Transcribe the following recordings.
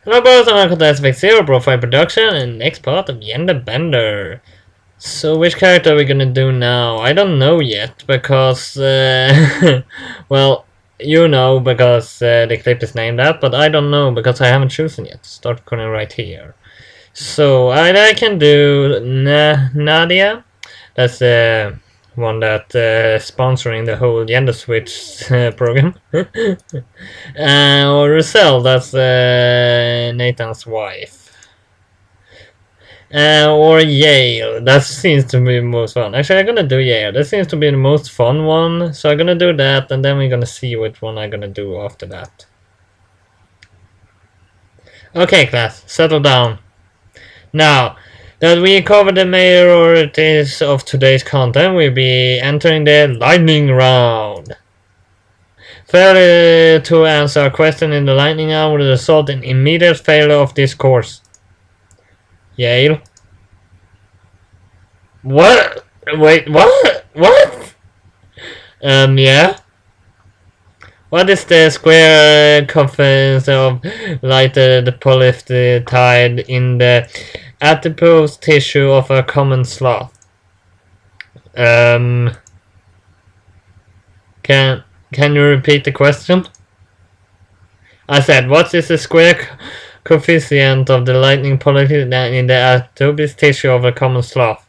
Hello boys, and welcome to Aspect Zero BroFive production and next part of Yen the Bender. So which character are we gonna do now? I don't know yet because well, you know because the clip is named that, but I don't know because I haven't chosen yet. Start recording right here. So I can do Nadia. That's the one that sponsoring the whole gender switch program. Or Russell, that's Nathan's wife. Or Yael, that seems to be the most fun. Actually, I'm gonna do Yael. That seems to be the most fun one. So I'm gonna do that, and then we're gonna see which one I'm gonna do after that. Okay, class, settle down. Now that we covered the majorities of today's content, we'll be entering the lightning round. Failure to answer a question in the lightning round will result in immediate failure of this course. Yale. What? Wait, what? What? Yeah. What is the square circumference of lighted polypeptide in the adipose tissue of a common sloth? Can you repeat the question? I said, what is the square coefficient of the lightning polypeptide in the adipose tissue of a common sloth?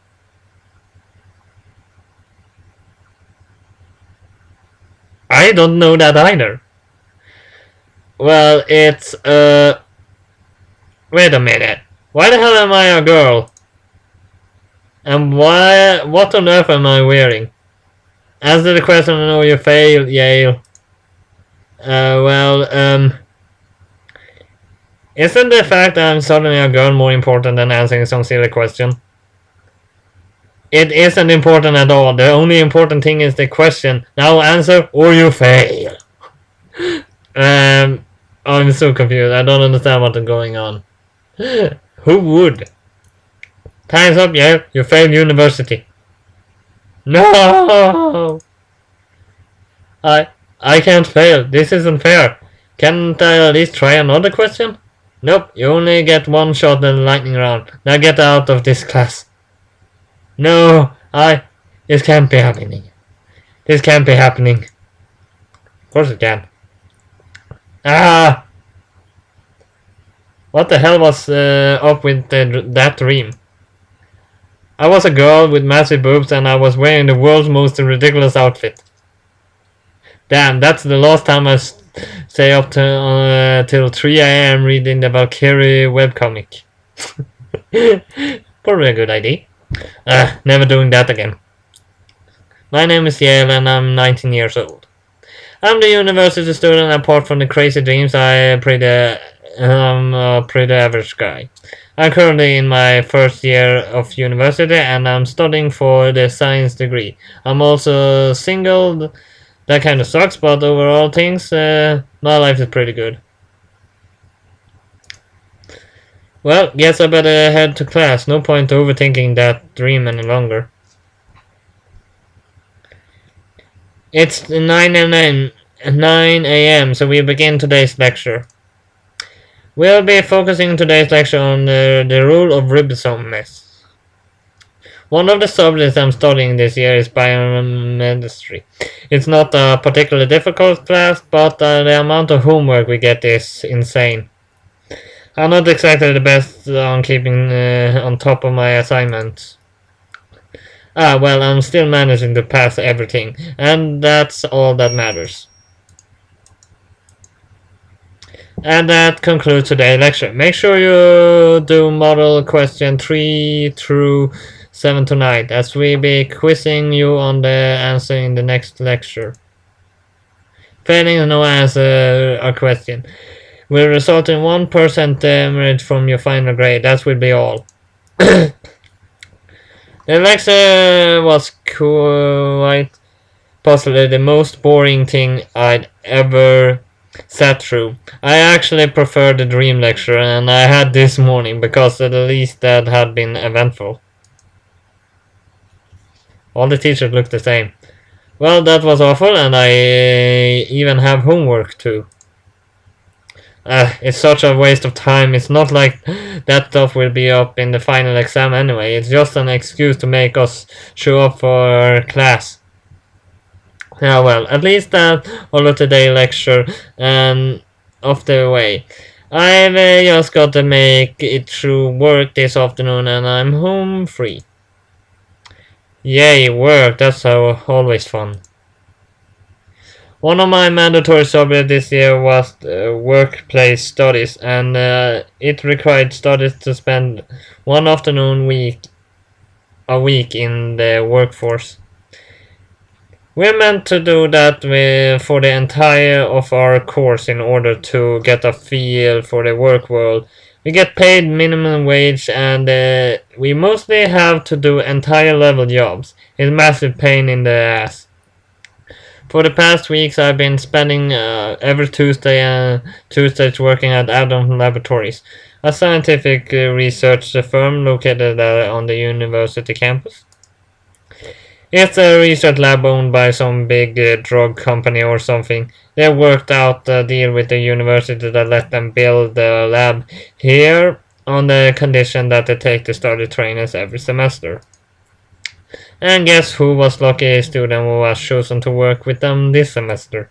I don't know that either. Well, it's wait a minute. Why the hell am I a girl? And what on earth am I wearing? Answer the question or you fail, Yale. Isn't the fact that I'm suddenly a girl more important than answering some silly question? It isn't important at all. The only important thing is the question. Now answer or you fail. I'm so confused. I don't understand what's going on. Who would? Time's up, yeah. You failed university. No! I can't fail. This isn't fair. Can't I at least try another question? Nope, you only get one shot in the lightning round. Now get out of this class. No, this can't be happening. This can't be happening. Of course it can. Ah! What the hell was up with that dream? I was a girl with massive boobs and I was wearing the world's most ridiculous outfit. Damn, that's the last time I stay up till 3 AM reading the Valkyrie webcomic. Probably a good idea. Never doing that again. My name is Yael and I'm 19 years old. I'm the university student. Apart from the crazy dreams, I'm a pretty average guy. I'm currently in my first year of university and I'm studying for the science degree. I'm also single. That kind of sucks, but overall things, my life is pretty good. Well, guess I better head to class. No point overthinking that dream any longer. It's 9 a.m. so we begin today's lecture. We'll be focusing today's lecture on the rule of ribosomes. One of the subjects I'm studying this year is biomedicine. It's not a particularly difficult class, but the amount of homework we get is insane. I'm not exactly the best on keeping on top of my assignments. Well, I'm still managing to pass everything, and that's all that matters. And that concludes today's lecture. Make sure you do model question 3 through 7 tonight, as we'll be quizzing you on the answer in the next lecture. Failing no answer a question will result in 1% demerit from your final grade. That will be all. The lecture was quite possibly the most boring thing I'd ever sat through. I actually prefer the dream lecture and I had this morning because at least that had been eventful. All the teachers look the same. Well, that was awful and I even have homework too. It's such a waste of time. It's not like that stuff will be up in the final exam anyway. It's just an excuse to make us show up for class. Yeah, well, at least that holiday lecture and off the way. I've just got to make it through work this afternoon and I'm home free. Yay, work, that's always fun. One of my mandatory subjects this year was workplace studies, and it required studies to spend one afternoon a week in the workforce. We're meant to do that for the entire of our course in order to get a feel for the work world. We get paid minimum wage and we mostly have to do entire level jobs. It's a massive pain in the ass. For the past weeks I've been spending every Tuesdays working at Adam Laboratories, a scientific research firm located on the university campus. It's a research lab owned by some big drug company or something. They worked out a deal with the university that let them build the lab here on the condition that they take the study trainers every semester. And guess who was lucky student who was chosen to work with them this semester?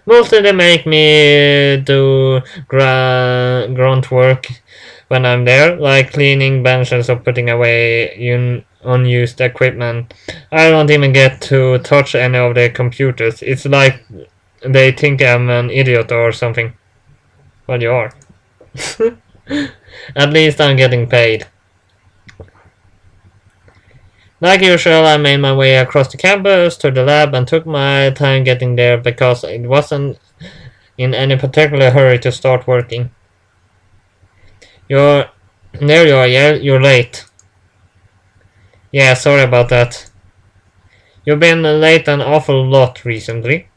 Mostly they make me do grunt work when I'm there, like cleaning benches or putting away unused equipment. I don't even get to touch any of the computers. It's like they think I'm an idiot or something. Well, you are. At least I'm getting paid. Like usual, I made my way across the campus to the lab and took my time getting there because it wasn't in any particular hurry to start working. There you are, yeah, you're late. Yeah, sorry about that. You've been late an awful lot recently.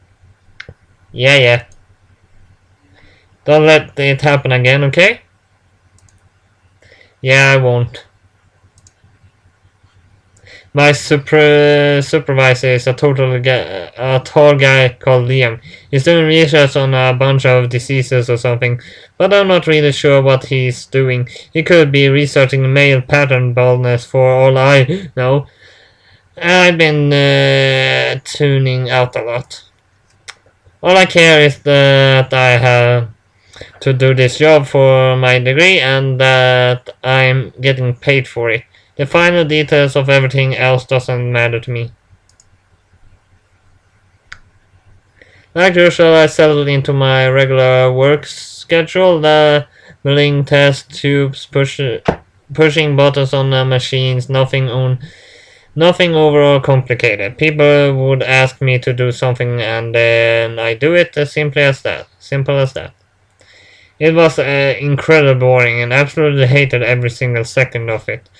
Yeah. Don't let it happen again, okay? Yeah, I won't. My supervisor is a tall guy called Liam. He's doing research on a bunch of diseases or something, but I'm not really sure what he's doing. He could be researching male pattern baldness for all I know. I've been tuning out a lot. All I care is that I have to do this job for my degree and that I'm getting paid for it. The final details of everything else doesn't matter to me. Like usual, I settled into my regular work schedule, milling test tubes, pushing buttons on the machines, nothing overall complicated. People would ask me to do something and then I do it as simple as that. It was incredibly boring and absolutely hated every single second of it.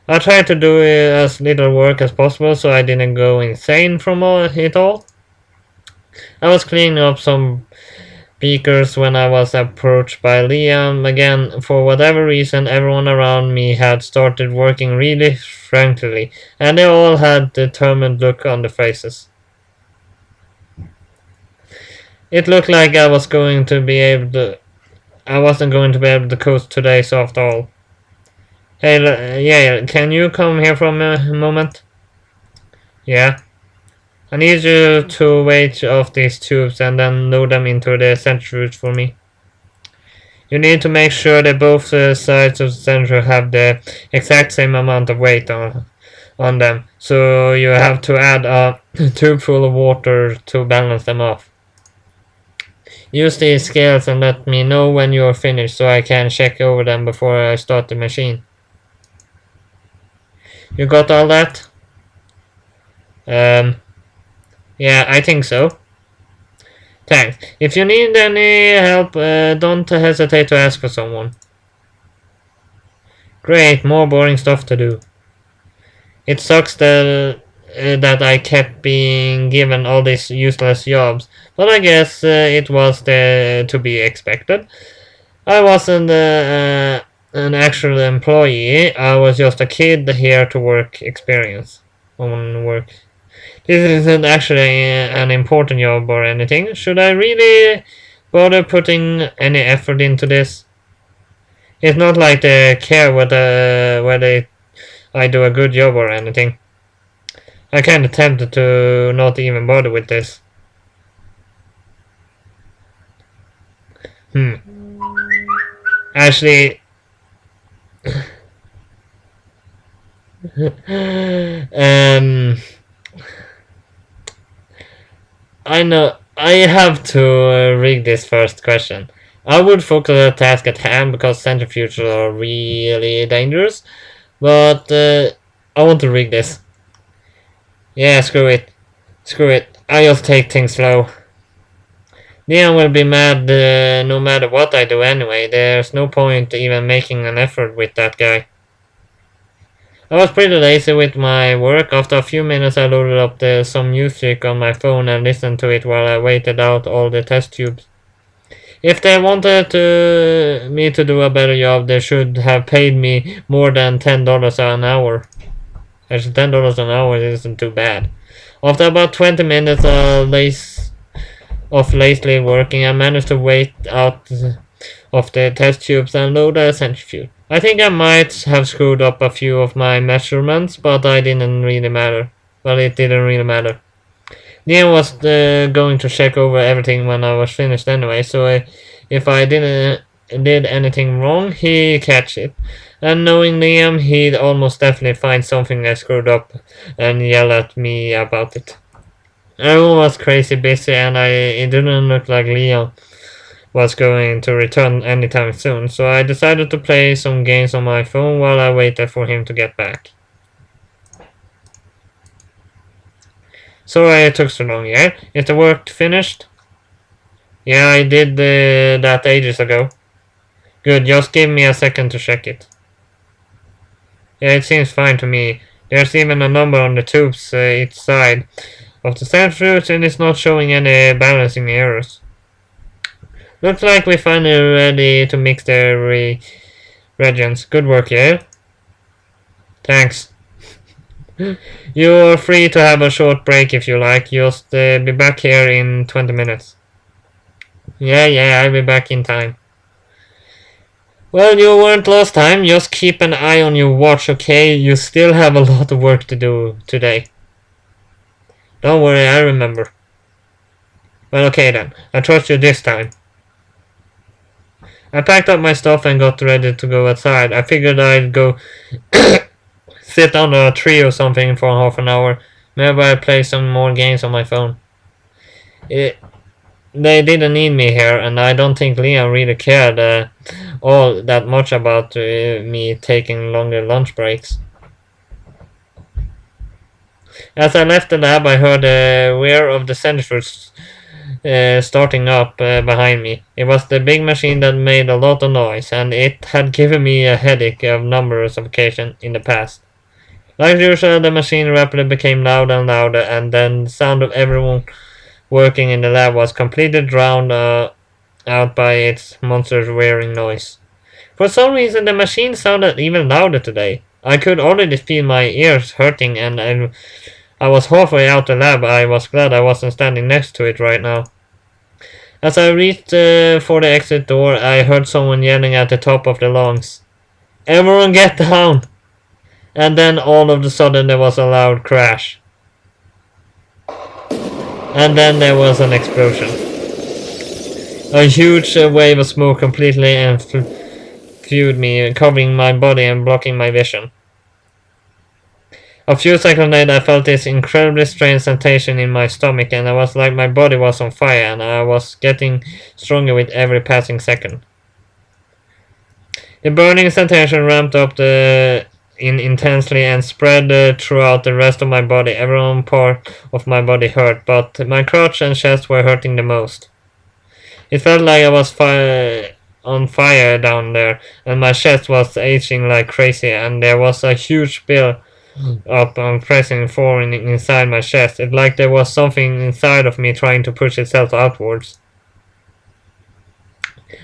I tried to do as little work as possible so I didn't go insane from it all. I was cleaning up some beakers when I was approached by Liam again. For whatever reason, everyone around me had started working really frankly, and they all had a determined look on their faces. It looked like I wasn't going to be able to coast today, so after all. Hey, yeah, can you come here for a moment? Yeah. I need you to weight off these tubes and then load them into the centrifuge for me. You need to make sure that both sides of the centrifuge have the exact same amount of weight on them. So you have to add a tube full of water to balance them off. Use these scales and let me know when you're finished so I can check over them before I start the machine. You got all that? Yeah, I think so. Thanks. If you need any help, don't hesitate to ask for someone. Great, more boring stuff to do. It sucks that I kept being given all these useless jobs, but I guess it was to be expected. I wasn't an actual employee. I was just a kid here to work experience. On work. This isn't actually an important job or anything. Should I really bother putting any effort into this. It's not like they care whether I do a good job or anything. I kinda tempted to not even bother with this. Actually, um, I know I have to rig this first question. I would focus on the task at hand because centrifuges are really dangerous, but I want to rig this. Yeah, screw it. Screw it. I just take things slow. Leon will be mad no matter what I do anyway. There's no point even making an effort with that guy. I was pretty lazy with my work. After a few minutes I loaded up some music on my phone and listened to it while I waited out all the test tubes. If they wanted me to do a better job, they should have paid me more than $10 an hour. Actually, $10 an hour isn't too bad. After about 20 minutes of lazily working, I managed to wait out of the test tubes and load a centrifuge. I think I might have screwed up a few of my measurements, but it didn't really matter. Liam was going to check over everything when I was finished anyway, so if I did anything wrong, he'd catch it. And knowing Liam, he'd almost definitely find something I screwed up and yell at me about it. Everyone was crazy busy, and it didn't look like Liam was going to return anytime soon, so I decided to play some games on my phone while I waited for him to get back. Sorry it took so long, yeah? Is the work finished? Yeah, I did that ages ago. Good, just give me a second to check it. Yeah, it seems fine to me. There's even a number on the tubes each side of the centrifuge, and it's not showing any balancing errors. Looks like we're finally ready to mix the reagents. Good work, Yael. Thanks. You're free to have a short break if you like. Just be back here in 20 minutes. Yeah, I'll be back in time. Well, you weren't last time. Just keep an eye on your watch, okay? You still have a lot of work to do today. Don't worry, I remember. Well, okay then. I trust you this time. I packed up my stuff and got ready to go outside. I figured I'd go sit on a tree or something for half an hour. Maybe I'd play some more games on my phone. They didn't need me here, and I don't think Liam really cared all that much about me taking longer lunch breaks. As I left the lab, I heard the whir of the centrifuge starting up behind me. It was the big machine that made a lot of noise, and it had given me a headache on numerous occasions in the past. Like usual, the machine rapidly became louder and louder, and then the sound of everyone working in the lab was completely drowned out by its monstrous whirring noise. For some reason, the machine sounded even louder today. I could already feel my ears hurting, and I was halfway out the lab. I was glad I wasn't standing next to it right now. As I reached for the exit door, I heard someone yelling at the top of their lungs, "Everyone get down!" And then all of a sudden there was a loud crash. And then there was an explosion. A huge wave of smoke completely enveloped me, covering my body and blocking my vision. A few seconds later, I felt this incredibly strange sensation in my stomach, and it was like my body was on fire, and I was getting stronger with every passing second. The burning sensation ramped up intensely and spread throughout the rest of my body. Every part of my body hurt, but my crotch and chest were hurting the most. It felt like I was on fire down there, and my chest was aching like crazy, and there was a huge bill up and pressing forward inside my chest. It's like there was something inside of me trying to push itself outwards.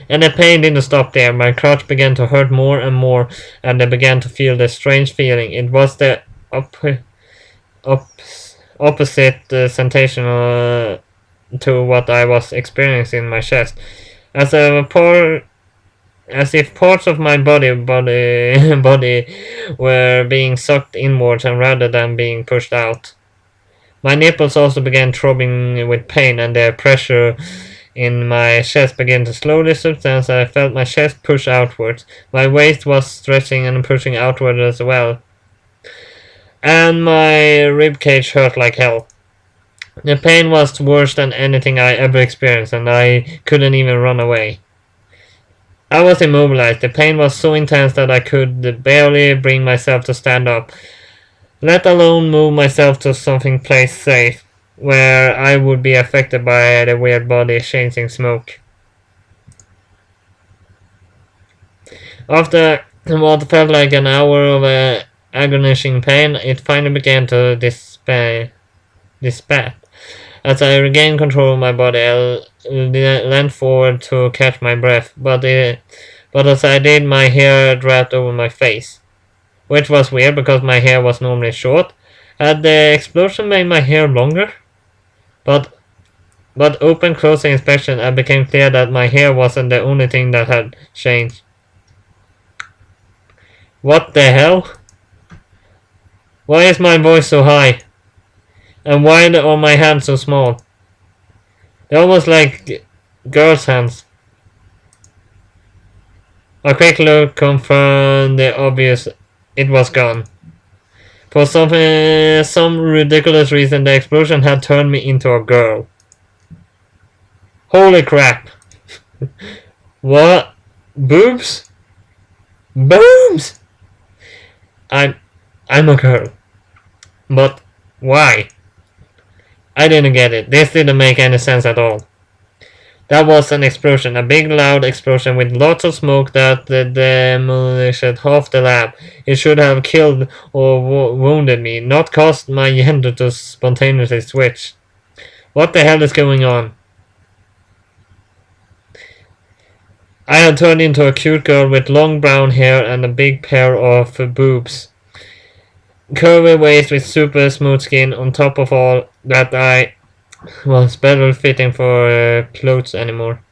And the pain didn't stop there. My crotch began to hurt more and more, and I began to feel this strange feeling. It was the opposite sensation to what I was experiencing in my chest, as as if parts of my body were being sucked inwards and rather than being pushed out. My nipples also began throbbing with pain, and the pressure in my chest began to slowly subside. I felt my chest push outwards. My waist was stretching and pushing outward as well, and my rib cage hurt like hell. The pain was worse than anything I ever experienced, and I couldn't even run away. I was immobilized. The pain was so intense that I could barely bring myself to stand up, let alone move myself to something place safe, where I would be affected by the weird body changing smoke. After what felt like an hour of agonizing pain, it finally began to dissipate. As I regained control of my body, I leaned forward to catch my breath, but as I did, my hair dropped over my face, which was weird because my hair was normally short. Had the explosion made my hair longer? But upon closer inspection, it became clear that my hair wasn't the only thing that had changed. What the hell? Why is my voice so high? And why are my hands so small? They're almost like girls' hands. A quick look confirmed the obvious. It was gone. For some ridiculous reason, the explosion had turned me into a girl. Holy crap. What? Boobs? Boobs! I'm a girl. But why? I didn't get it. This didn't make any sense at all. That was an explosion, a big loud explosion with lots of smoke that demolished half the lab. It should have killed or wounded me, not caused my gender to spontaneously switch. What the hell is going on? I had turned into a cute girl with long brown hair and a big pair of boobs. Curvy waist with super smooth skin. On top of all that, I was barely fitting for clothes anymore.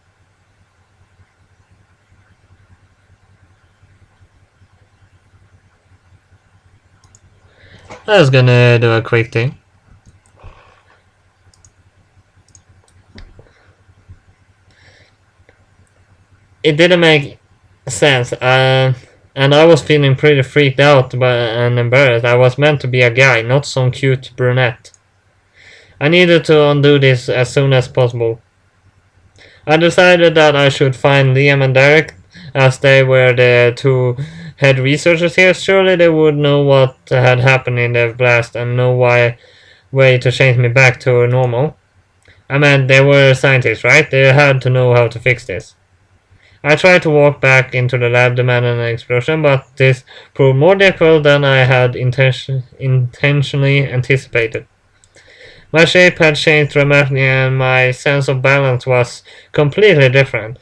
I was gonna do a quick thing. It didn't make sense, and I was feeling pretty freaked out and embarrassed. I was meant to be a guy, not some cute brunette. I needed to undo this as soon as possible. I decided that I should find Liam and Derek, as they were the two head researchers here. Surely they would know what had happened in the blast and know way to change me back to normal. I mean, they were scientists, right? They had to know how to fix this. I tried to walk back into the lab demanding an explosion, but this proved more difficult than I had intentionally anticipated. My shape had changed dramatically and my sense of balance was completely different.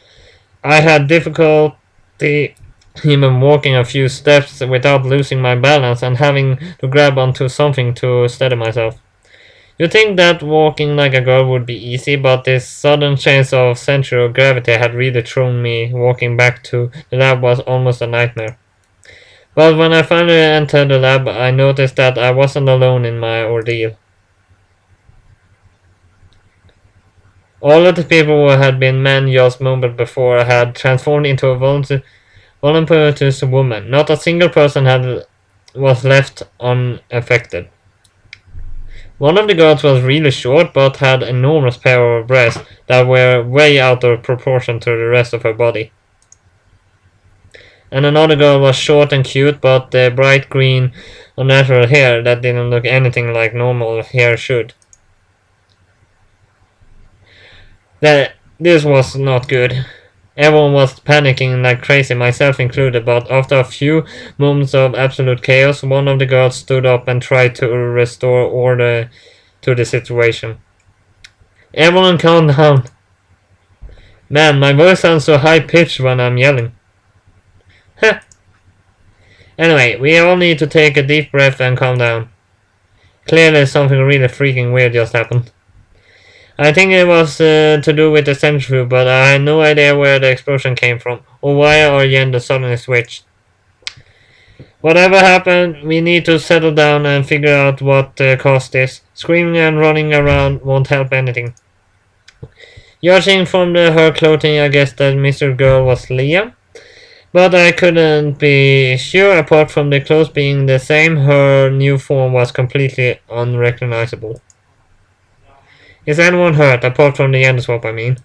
I had difficulty even walking a few steps without losing my balance and having to grab onto something to steady myself. You'd think that walking like a girl would be easy, but this sudden change of central gravity had really thrown me. Walking back to the lab was almost a nightmare. But when I finally entered the lab, I noticed that I wasn't alone in my ordeal. All of the people who had been men just moments before had transformed into a voluminous woman. Not a single person was left unaffected. One of the girls was really short, but had enormous pair of breasts that were way out of proportion to the rest of her body. And another girl was short and cute, but the bright green unnatural hair that didn't look anything like normal hair should. This was not good. Everyone was panicking like crazy, myself included, but after a few moments of absolute chaos, one of the girls stood up and tried to restore order to the situation. Everyone calm down. Man, my voice sounds so high-pitched when I'm yelling. Heh. Anyway, we all need to take a deep breath and calm down. Clearly something really freaking weird just happened. I think it was to do with the centrifuge, but I had no idea where the explosion came from, or why our agenda suddenly switched. Whatever happened, we need to settle down and figure out what caused this. Screaming and running around won't help anything. Judging from her clothing, I guess that Mr. Girl was Liam, but I couldn't be sure. Apart from the clothes being the same, her new form was completely unrecognizable. Is anyone hurt, apart from the end swap, I mean?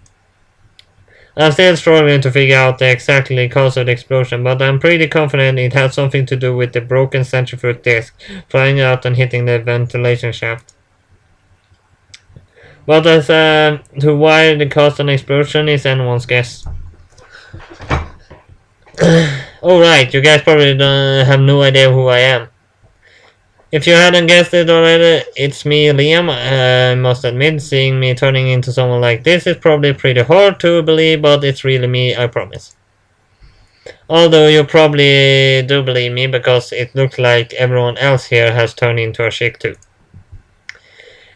I'm still struggling to figure out the exactly cause of the explosion, but I'm pretty confident it had something to do with the broken centrifuge disc flying out and hitting the ventilation shaft. But as to why the cause of an explosion is anyone's guess. Alright, you guys probably don't have no idea who I am. If you hadn't guessed it already, it's me, Liam. I must admit, seeing me turning into someone like this is probably pretty hard to believe, but it's really me, I promise. Although you probably do believe me, because it looks like everyone else here has turned into a chick too.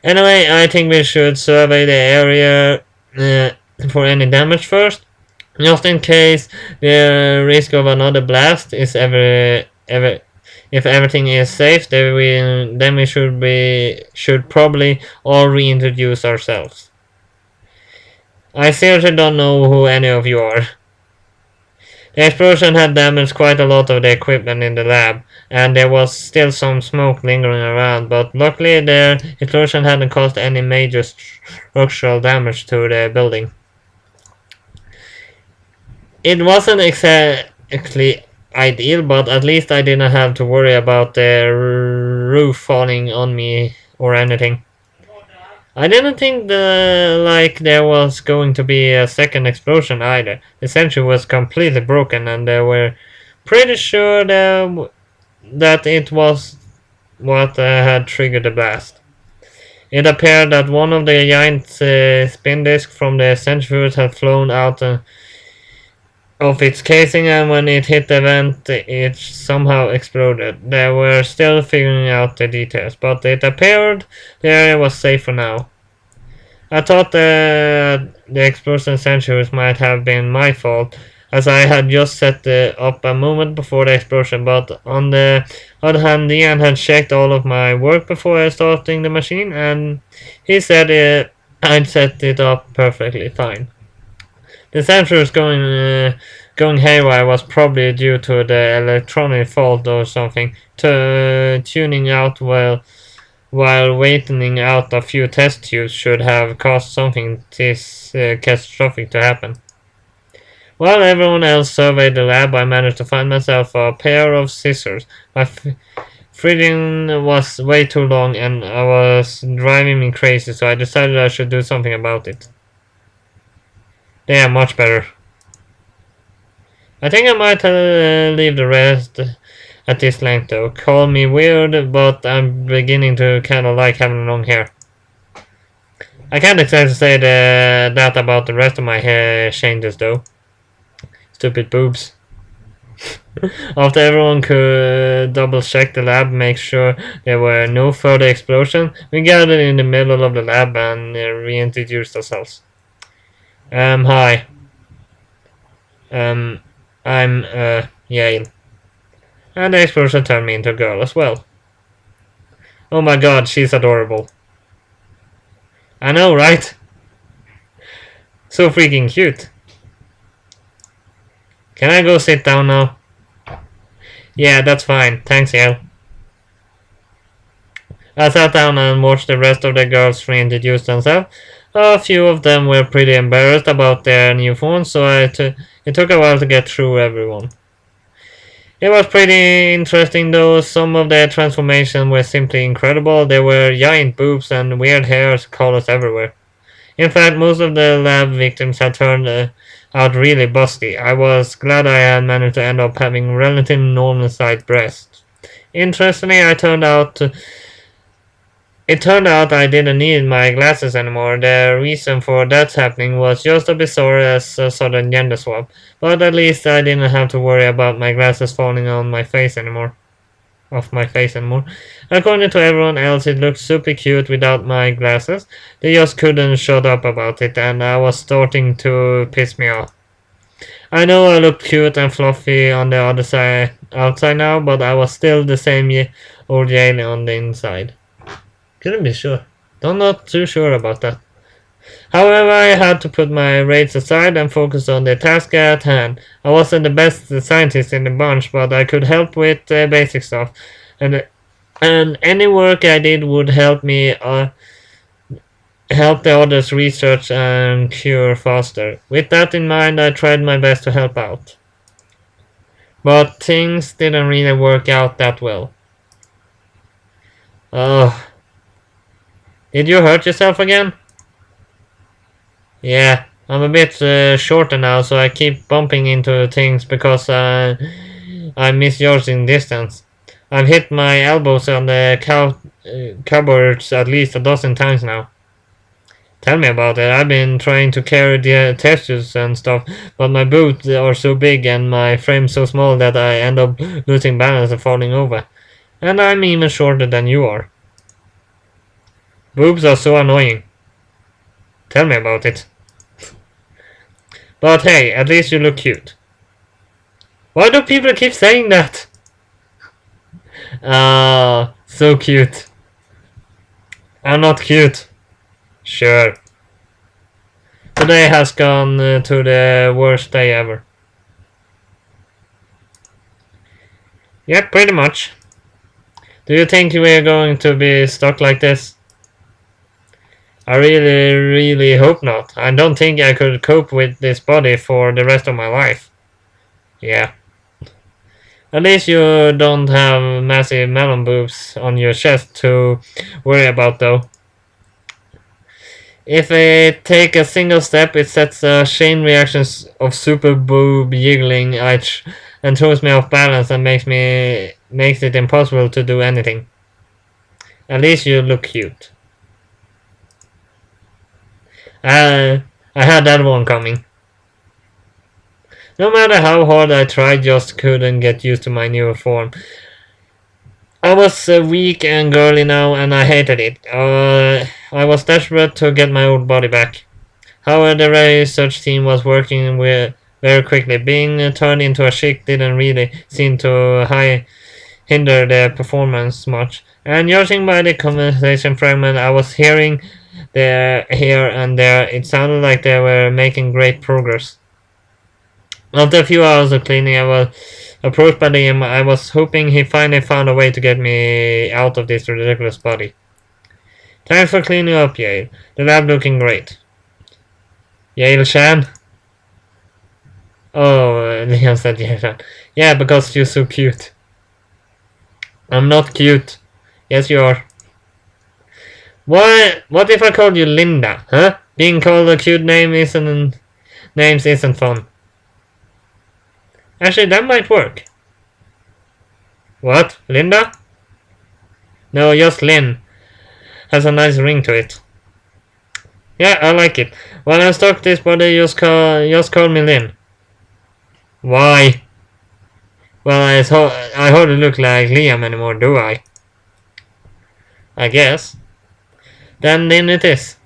Anyway, I think we should survey the area for any damage first, just in case the risk of another blast is ever if everything is safe, then we should probably all reintroduce ourselves. I seriously don't know who any of you are. The explosion had damaged quite a lot of the equipment in the lab, and there was still some smoke lingering around, but luckily the explosion hadn't caused any major structural damage to the building. It wasn't exactly ideal, but at least I didn't have to worry about the roof falling on me or anything. I didn't think like there was going to be a second explosion either. The sentry was completely broken, and they were pretty sure that it was what had triggered the blast. It appeared that one of the giant spin discs from the centrifuge had flown out of its casing, and when it hit the vent, it somehow exploded. They were still figuring out the details, but it appeared the area was safe for now. I thought the explosion centrifuge might have been my fault, as I had just set up a moment before the explosion, but on the other hand, Ian had checked all of my work before starting the machine, and he said I'd set it up perfectly fine. The sensors going haywire was probably due to the electronic fault or something, tuning out while waiting out a few test tubes should have caused something this catastrophic to happen. While everyone else surveyed the lab, I managed to find myself a pair of scissors. My threading was way too long and I was driving me crazy, so I decided I should do something about it. They are much better. I think I might leave the rest at this length though. Call me weird, but I'm beginning to kinda like having long hair. I can't exactly say that about the rest of my hair changes though. Stupid boobs. After everyone could double check the lab, make sure there were no further explosions, we gathered in the middle of the lab and reintroduced ourselves. Hi. I'm Yael. And the explosion turned me into a girl as well. Oh my god, she's adorable. I know, right? So freaking cute. Can I go sit down now? Yeah, that's fine. Thanks, Yael. I sat down and watched the rest of the girls reintroduce themselves. A few of them were pretty embarrassed about their new phones, so it took a while to get through everyone. It was pretty interesting though. Some of their transformations were simply incredible. There were giant boobs and weird hair colors everywhere. In fact, most of the lab victims had turned out really busty. I was glad I had managed to end up having relatively normal sized breasts. Interestingly, it turned out I didn't need my glasses anymore. The reason for that happening was just as bizarre as a sudden gender swap, but at least I didn't have to worry about my glasses falling on my face anymore. of my face anymore. According to everyone else, it looked super cute without my glasses. They just couldn't shut up about it, and I was starting to piss me off. I know I looked cute and fluffy on the other side, outside now, but I was still the same old Yael on the inside. Couldn't be sure. I'm not too sure about that. However, I had to put my raids aside and focus on the task at hand. I wasn't the best scientist in the bunch, but I could help with basic stuff, and any work I did would help me help the others research and cure faster. With that in mind, I tried my best to help out. But things didn't really work out that well. Oh. Did you hurt yourself again? Yeah, I'm a bit shorter now, so I keep bumping into things because I misjudged in distance. I've hit my elbows on the cupboards at least a dozen times now. Tell me about it. I've been trying to carry the testers and stuff, but my boots are so big and my frame so small that I end up losing balance and falling over. And I'm even shorter than you are. Boobs are so annoying. Tell me about it. But hey, at least you look cute. Why do people keep saying that? Ah, so cute. I'm not cute. Sure. Today has gone to the worst day ever. Yeah, pretty much. Do you think we're going to be stuck like this? I really hope not. I don't think I could cope with this body for the rest of my life. Yeah. At least you don't have massive melon boobs on your chest to worry about though. If I take a single step, it sets a chain reaction of super boob yiggling and throws me off balance and makes it impossible to do anything. At least you look cute. I had that one coming. No matter how hard I tried, just couldn't get used to my new form. I was weak and girly now, and I hated it. I was desperate to get my old body back. However, the research team was working very quickly. Being turned into a chick didn't really seem to hinder the performance much. And judging by the conversation fragment I was hearing there, here and there, it sounded like they were making great progress. After a few hours of cleaning, I was approached by Liam. I was hoping he finally found a way to get me out of this ridiculous body. Thanks for cleaning up, Yael. The lab looking great. Yael Shan? Oh, Liam said Yael Shan. Yeah, because you're so cute. I'm not cute. Yes, you are. What if I called you Linda, huh? Being called a cute names isn't fun. Actually, that might work. What? Linda? No, just Lynn. Has a nice ring to it. Yeah, I like it. When I stuck this body, just call me Lynn. Why? Well, I hardly look like Liam anymore, do I? I guess. Then Lynn it is.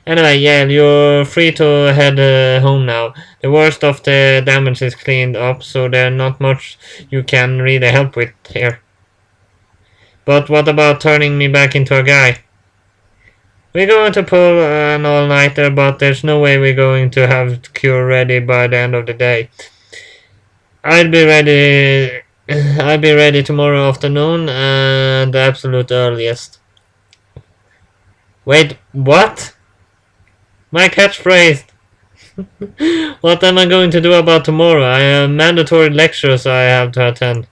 Anyway, yeah, you're free to head home now. The worst of the damage is cleaned up, so there's not much you can really help with here. But what about turning me back into a guy? We're going to pull an all-nighter, but there's no way we're going to have the cure ready by the end of the day. I'll be ready tomorrow afternoon and the absolute earliest. Wait, what? My catchphrase. What am I going to do about tomorrow? I have mandatory lectures I have to attend.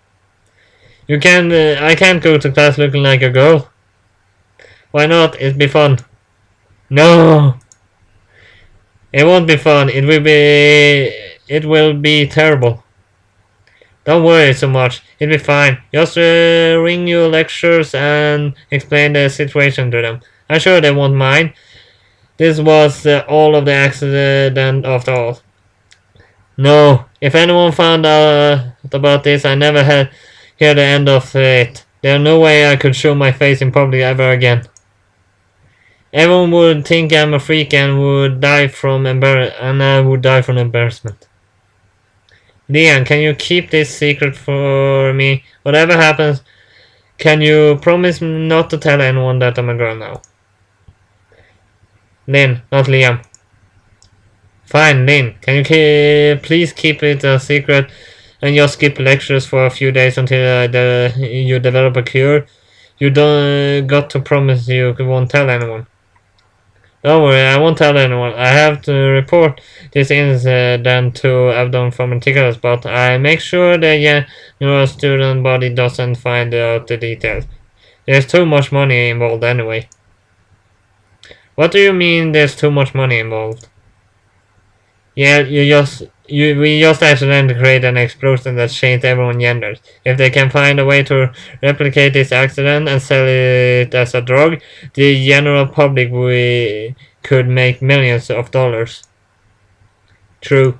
I can't go to class looking like a girl. Why not? It'll be fun. No. It won't be fun. It will be terrible. Don't worry so much. It'll be fine. Just ring your lectures and explain the situation to them. I'm sure they won't mind. This was all of the accident after all. No, if anyone found out about this, I never hear the end of it. There's no way I could show my face in public ever again. Everyone would think I'm a freak and would die from I would die from embarrassment. Leanne, can you keep this secret for me? Whatever happens, can you promise not to tell anyone that I'm a girl now? Lynn, not Liam. Fine, Lynn. Can you please keep it a secret and just skip lectures for a few days until you develop a cure? You don't got to promise you won't tell anyone. Don't worry, I won't tell anyone. I have to report this incident to Abdon for meticulous, but I make sure the your student body doesn't find out the details. There's too much money involved anyway. What do you mean there's too much money involved? Yeah, we just accidentally created an explosion that changed everyone's genders. If they can find a way to replicate this accident and sell it as a drug, the general public could make millions of dollars. True.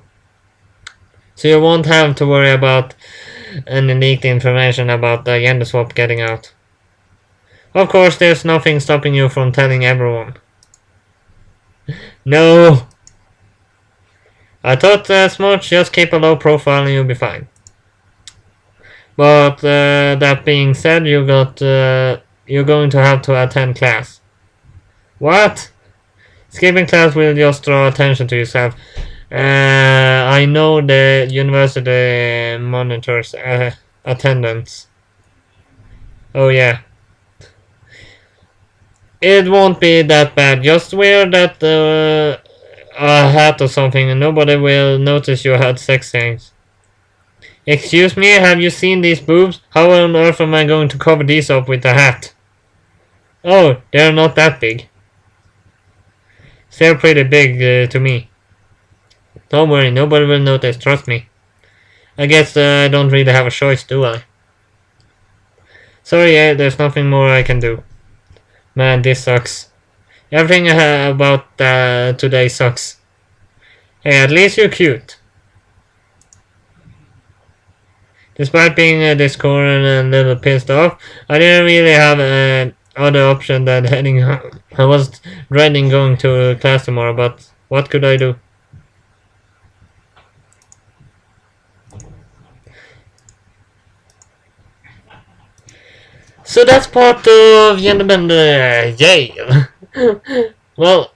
So you won't have to worry about any leaked information about the gender swap getting out. Of course, there's nothing stopping you from telling everyone. No! I thought as much, just keep a low profile and you'll be fine. But that being said, you're going to have to attend class. What? Skipping class will just draw attention to yourself. I know the university monitors attendance. Oh yeah. It won't be that bad. Just wear that a hat or something and nobody will notice you had sex things. Excuse me, have you seen these boobs? How on earth am I going to cover these up with a hat? Oh, they're not that big. They're pretty big to me. Don't worry, nobody will notice, trust me. I guess I don't really have a choice, do I? Sorry, there's nothing more I can do. Man, this sucks. Everything about today sucks. Hey, at least you're cute. Despite being discord and a little pissed off, I didn't really have other option than heading home. I was dreading going to class tomorrow, but what could I do? So that's part of Yael. Well,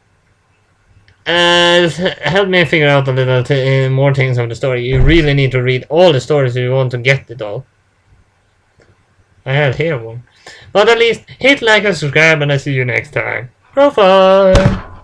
help me figure out a little more things of the story. You really need to read all the stories if you want to get it all. I had here one. But at least hit like and subscribe and I see you next time. BroFive!